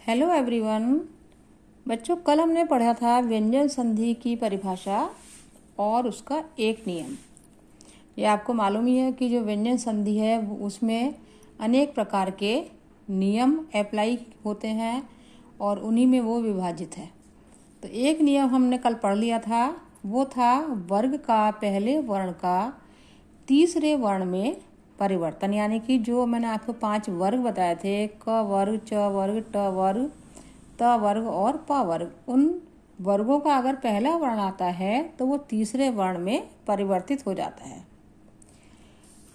Hello everyone. बच्चों, कल हमने पढ़ा था व्यंजन संधि की परिभाषा और उसका एक नियम। ये आपको मालूम ही है कि जो व्यंजन संधि है उसमें अनेक प्रकार के नियम अप्लाई होते हैं और उन्हीं में वो विभाजित है। तो एक नियम हमने कल पढ़ लिया था, वो था वर्ग का पहले वर्ण का तीसरे वर्ण में परिवर्तन। यानी कि जो मैंने आपको 5 वर्ग बताए थे, क वर्ग, च वर्ग, ट वर्ग, त वर्ग और प वर्ग, उन वर्गों का अगर पहला वर्ण आता है तो वो तीसरे वर्ण में परिवर्तित हो जाता है।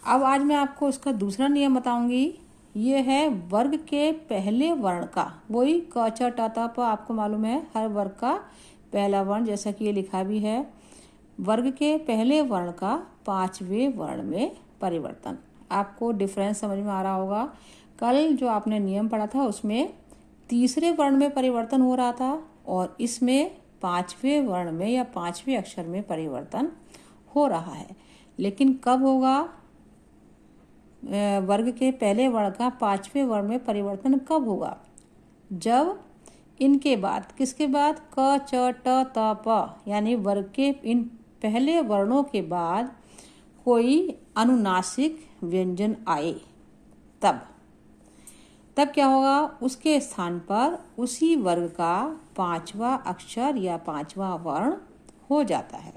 अब आज मैं आपको उसका दूसरा नियम बताऊंगी। ये है वर्ग के पहले वर्ण का, वही क छ ट त प, आपको मालूम है हर वर्ग का पहला वर्ण, जैसा कि ये लिखा भी है। वर्ग के पहले वर्ण का 5वें वर्ण में परिवर्तन। आपको डिफरेंस समझ में आ रहा होगा। कल जो आपने नियम पढ़ा था उसमें तीसरे वर्ण में परिवर्तन हो रहा था और इसमें 5वें वर्ण में या 5वें अक्षर में परिवर्तन हो रहा है। लेकिन कब होगा? वर्ग के पहले वर्ण का 5वें वर्ण में परिवर्तन कब होगा? जब इनके बाद, किसके बाद? क च ट त प, यानी वर्ग के इन पहले वर्णों के बाद कोई अनुनासिक व्यंजन आए, तब क्या होगा? उसके स्थान पर उसी वर्ग का 5वां अक्षर या 5वां वर्ण हो जाता है।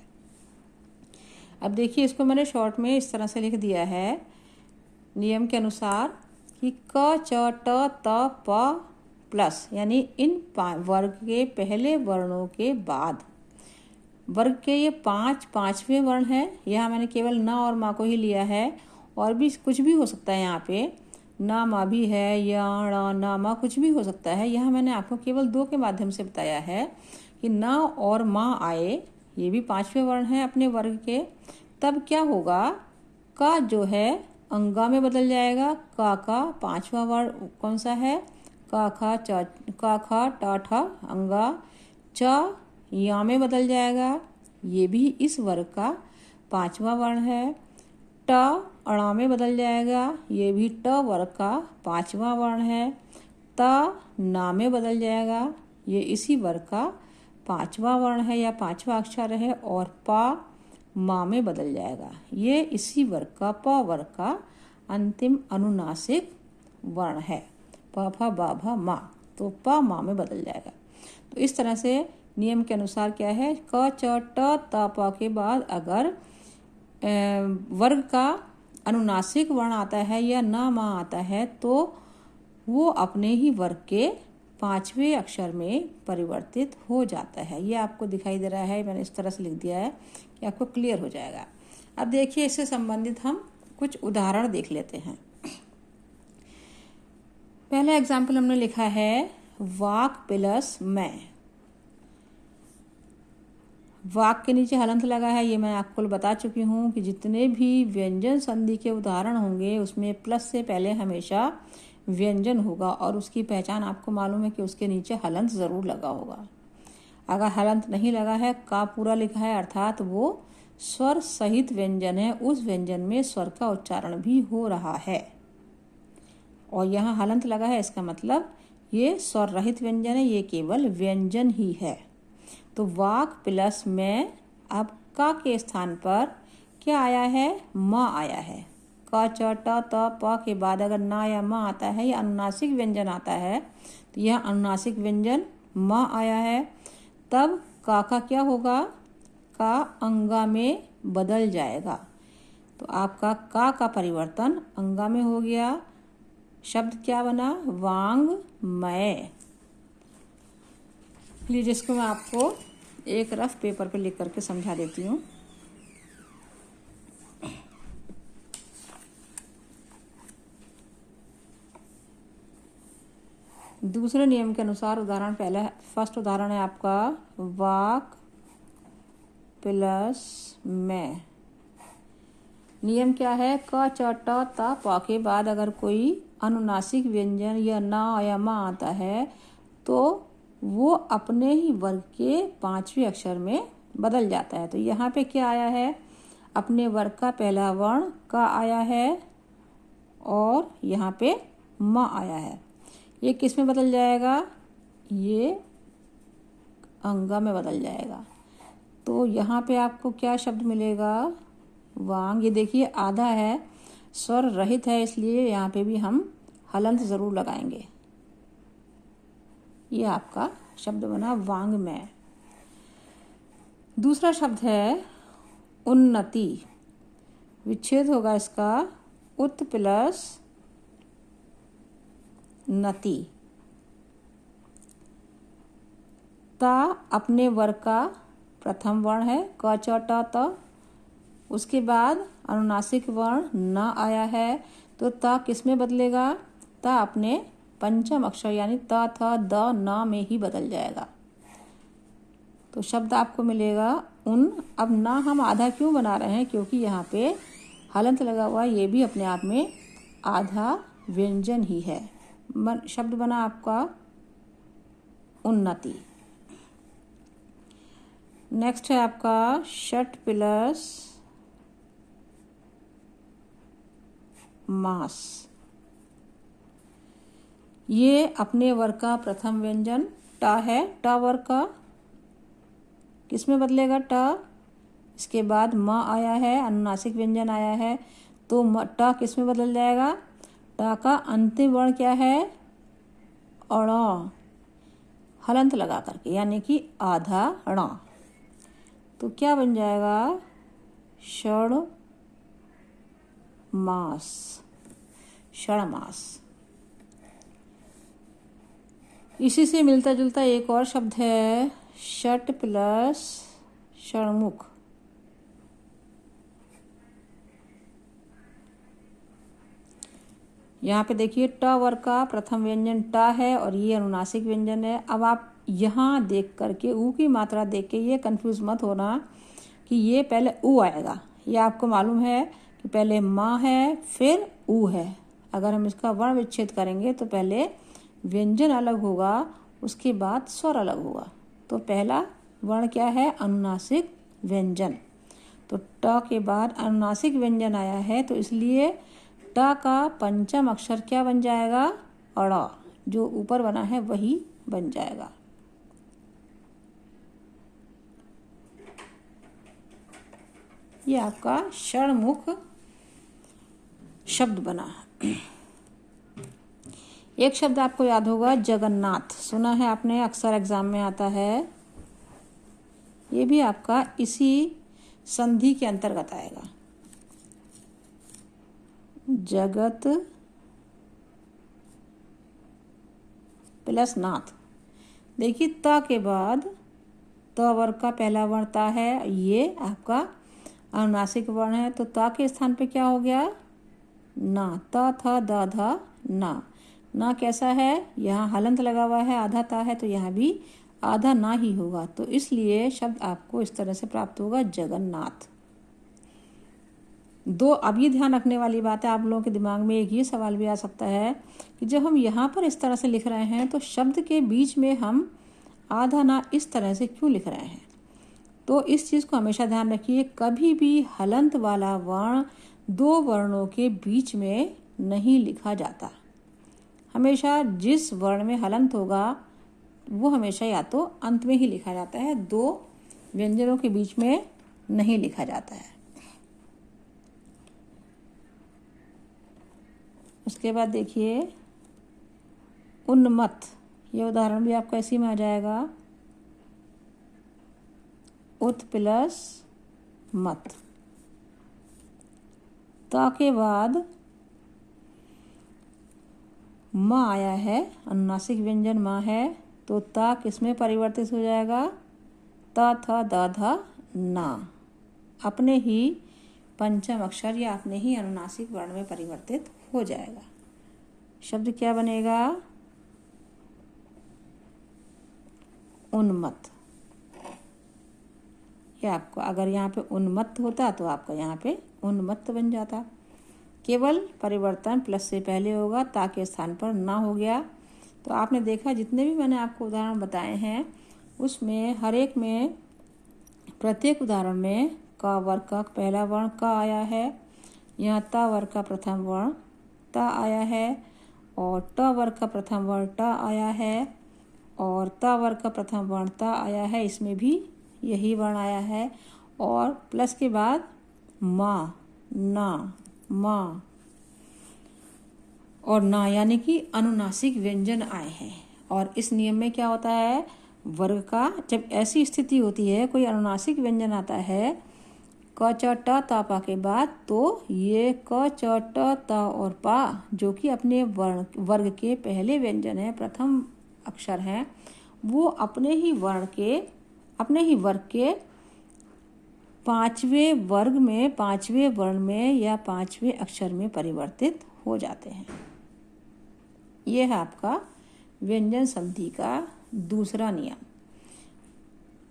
अब देखिए, इसको मैंने शॉर्ट में इस तरह से लिख दिया है नियम के अनुसार कि क च ट त प प्लस, यानी इन वर्ग के पहले वर्णों के बाद वर्ग के ये 5वें वर्ण हैं। यहाँ मैंने केवल न और माँ को ही लिया है, और भी कुछ भी हो सकता है। यहाँ पे ना माँ भी है या ना माँ कुछ भी हो सकता है। यहाँ मैंने आपको केवल 2 के माध्यम से बताया है कि ना और माँ आए, ये भी 5वें वर्ण हैं अपने वर्ग के। तब क्या होगा? का जो है अंगा में बदल जाएगा। का 5वां वर्ण कौन सा है? का खा टा ठा अंगा। च या में बदल जाएगा, ये भी इस वर्ग का 5वां वर्ण है। ट अणा में बदल जाएगा, ये भी ट वर्ग का 5वां वर्ण है। त ना में बदल जाएगा, ये इसी वर्ग का 5वां वर्ण है या 5वां अक्षर है। और प माँ में बदल जाएगा, ये इसी वर्ग का प वर्ग का अंतिम अनुनासिक वर्ण है। प फ ब भ मा, तो प माँ में बदल जाएगा। तो इस तरह से नियम के अनुसार क्या है? क च ट त प के बाद अगर वर्ग का अनुनासिक वर्ण आता है या न माँ आता है तो वो अपने ही वर्ग के 5वें अक्षर में परिवर्तित हो जाता है। ये आपको दिखाई दे रहा है, मैंने इस तरह से लिख दिया है कि आपको क्लियर हो जाएगा। अब देखिए, इससे संबंधित हम कुछ उदाहरण देख लेते हैं। पहला एग्जाम्पल हमने लिखा है वाक प्लस मैं। वाक के नीचे हलंत लगा है, ये मैं आपको बता चुकी हूँ कि जितने भी व्यंजन संधि के उदाहरण होंगे उसमें प्लस से पहले हमेशा व्यंजन होगा, और उसकी पहचान आपको मालूम है कि उसके नीचे हलंत ज़रूर लगा होगा। अगर हलंत नहीं लगा है, का पूरा लिखा है, अर्थात वो स्वर सहित व्यंजन है, उस व्यंजन में स्वर का उच्चारण भी हो रहा है। और यहाँ हलंत लगा है, इसका मतलब ये स्वर रहित व्यंजन है, ये केवल व्यंजन ही है। तो वाक प्लस में अब का के स्थान पर क्या आया है? माँ आया है। क च ट त प के बाद अगर ना या माँ आता है या अनुनासिक व्यंजन आता है तो यह अनुनासिक व्यंजन माँ आया है। तब का क्या होगा? का अंगा में बदल जाएगा। तो आपका का परिवर्तन अंगा में हो गया। शब्द क्या बना? वांग्मय। लीजिए, इसको मैं आपको एक रफ पेपर पे लिख करके समझा देती हूँ। दूसरे नियम के अनुसार उदाहरण पहला, फर्स्ट उदाहरण है आपका वाक प्लस मैं। नियम क्या है? क च ट त प के बाद अगर कोई अनुनासिक व्यंजन या ना या मा आता है तो वो अपने ही वर्ग के 5वें अक्षर में बदल जाता है। तो यहाँ पे क्या आया है? अपने वर्ग का पहला वर्ण का आया है और यहाँ पे माँ आया है। ये किस में बदल जाएगा? ये अंगा में बदल जाएगा। तो यहाँ पे आपको क्या शब्द मिलेगा? वांग। ये देखिए आधा है, स्वर रहित है, इसलिए यहाँ पे भी हम हलंत ज़रूर लगाएंगे। ये आपका शब्द बना वांग्मय। दूसरा शब्द है उन्नति। विच्छेद होगा इसका उत प्लस नति। ता अपने वर्ग का प्रथम वर्ण है, क च ट त। उसके बाद अनुनासिक वर्ण न आया है, तो ता किस में बदलेगा? ता अपने पंचम अक्षर यानी त थ द न में ही बदल जाएगा। तो शब्द आपको मिलेगा उन। अब ना हम आधा क्यों बना रहे हैं? क्योंकि यहाँ पे हलंत लगा हुआ, ये भी अपने आप में आधा व्यंजन ही है। शब्द बना आपका उन्नति। नेक्स्ट है आपका षट प्लस मास। ये अपने वर्ग का प्रथम व्यंजन ट है। ट वर्ग का किस में बदलेगा? ट। इसके बाद म आया है, अनुनासिक व्यंजन आया है, तो ट किस में बदल जाएगा? ट का अंतिम वर्ण क्या है? अण। हलंत लगा करके, यानी कि आधा ण। तो क्या बन जाएगा? षण मास। षणमास। इसी से मिलता जुलता एक और शब्द है षट प्लस षणमुख। यहाँ पे देखिए ट वर्ग का प्रथम व्यंजन ट है और ये अनुनासिक व्यंजन है। अब आप यहाँ देख करके ऊ की मात्रा देख के ये कंफ्यूज मत होना कि ये पहले ऊ आएगा। ये आपको मालूम है कि पहले माँ है फिर ऊ है। अगर हम इसका वर्ण विच्छेद करेंगे तो पहले व्यंजन अलग होगा, उसके बाद स्वर अलग होगा। तो पहला वर्ण क्या है? अनुनासिक व्यंजन। तो ट के बाद अनुनासिक व्यंजन आया है, तो इसलिए ट का पंचम अक्षर क्या बन जाएगा? अड़। जो ऊपर बना है वही बन जाएगा। ये आपका षणमुख शब्द बना। एक शब्द आपको याद होगा जगन्नाथ। सुना है आपने, अक्सर एग्जाम में आता है। ये भी आपका इसी संधि के अंतर्गत आएगा। जगत प्लस नाथ। देखिए त के बाद त वर्ग का पहला वर्ण ता है, ये आपका अनुनासिक वर्ण है, तो ता के स्थान पे क्या हो गया? ना। त थ द ध ना। ना कैसा है? यहाँ हलंत लगा हुआ है, आधा ता है, तो यहाँ भी आधा ना ही होगा। तो इसलिए शब्द आपको इस तरह से प्राप्त होगा जगन्नाथ। दो अब ये ध्यान रखने वाली बात है, आप लोगों के दिमाग में एक ये सवाल भी आ सकता है कि जब हम यहाँ पर इस तरह से लिख रहे हैं तो शब्द के बीच में हम आधा ना इस तरह से क्यों लिख रहे हैं? तो इस चीज़ को हमेशा ध्यान रखिए, कभी भी हलंत वाला वर्ण दो वर्णों के बीच में नहीं लिखा जाता। हमेशा जिस वर्ण में हलंत होगा वो हमेशा या तो अंत में ही लिखा जाता है, दो व्यंजनों के बीच में नहीं लिखा जाता है। उसके बाद देखिए उन्मत्त। ये उदाहरण भी आपका इसी में आ जाएगा, उत प्लस मत। ता के बाद म आया है, अनुनासिक व्यंजन म है, तो ता किस में परिवर्तित हो जाएगा? त थ द ध ना। अपने ही पंचम अक्षर या अपने ही अनुनासिक वर्ण में परिवर्तित हो जाएगा। शब्द क्या बनेगा? उन्मत्त। ये आपको अगर यहाँ पे उन्मत्त होता तो आपका यहाँ पे उन्मत्त बन जाता। केवल परिवर्तन प्लस से पहले होगा, ता के स्थान पर ना हो गया। तो आपने देखा जितने भी मैंने आपको उदाहरण बताए हैं उसमें हर एक में प्रत्येक उदाहरण में क वर्ग का पहला वर्ण क आया है, यहाँ ता वर्ग का प्रथम वर्ण ता आया है, और ट वर्ग का प्रथम वर्ण ट आया है, और ता वर्ग का प्रथम वर्ण ता आया है, इसमें भी यही वर्ण आया है। और प्लस के बाद मा, ना, मा और ना, यानी कि अनुनासिक व्यंजन आए हैं। और इस नियम में क्या होता है, वर्ग का जब ऐसी स्थिति होती है, कोई अनुनासिक व्यंजन आता है क च ट ता पा के बाद, तो ये क च ट ता और पा जो कि अपने वर्ग के पहले व्यंजन है, प्रथम अक्षर हैं, वो अपने ही वर्ग के पांचवें वर्ण में या पांचवें अक्षर में परिवर्तित हो जाते हैं। यह है आपका व्यंजन संधि का दूसरा नियम।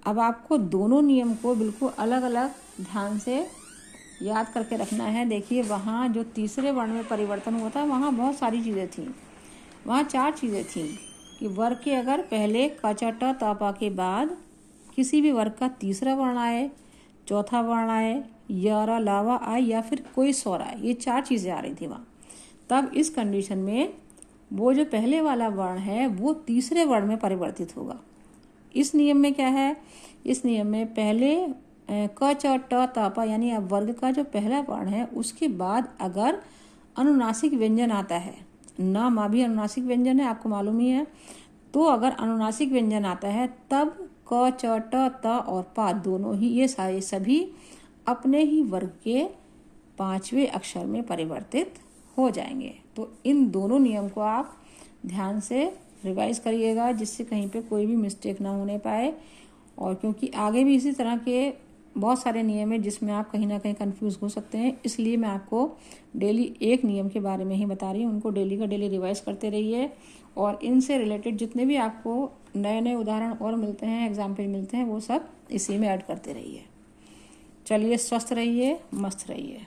अब आपको दोनों नियम को बिल्कुल अलग अलग ध्यान से याद करके रखना है। देखिए, वहाँ जो तीसरे वर्ण में परिवर्तन हुआ था, वहाँ बहुत सारी चीज़ें थीं। वहाँ 4 चीज़ें थीं कि वर्ग के अगर पहले क च ट त प के बाद किसी भी वर्ग का तीसरा वर्ण आए, चौथा वर्ण आए, यारा लावा आए या फिर कोई स्वर आए, ये 4 चीज़ें आ रही थी वहाँ। तब इस कंडीशन में वो जो पहले वाला वर्ण है वो तीसरे वर्ण में परिवर्तित होगा। इस नियम में क्या है, इस नियम में पहले क च ट त प यानी अब वर्ग का जो पहला वर्ण है उसके बाद अगर अनुनासिक व्यंजन आता है, ना मा भी अनुनासिक व्यंजन है, आपको मालूम ही है, तो अगर अनुनासिक व्यंजन आता है तब क च ट त और पा दोनों ही ये सारे सभी अपने ही वर्ग के पांचवें अक्षर में परिवर्तित हो जाएंगे। तो इन दोनों नियम को आप ध्यान से रिवाइज करिएगा, जिससे कहीं पे कोई भी मिस्टेक ना होने पाए। और क्योंकि आगे भी इसी तरह के बहुत सारे नियम हैं जिसमें आप कहीं ना कहीं कंफ्यूज हो सकते हैं, इसलिए मैं आपको डेली एक नियम के बारे में ही बता रही हूँ। उनको डेली का डेली रिवाइज करते रहिए और इनसे रिलेटेड जितने भी आपको नए नए उदाहरण और मिलते हैं, एग्जाम्पल मिलते हैं, वो सब इसी में ऐड करते रहिए। चलिए, स्वस्थ रहिए, मस्त रहिए।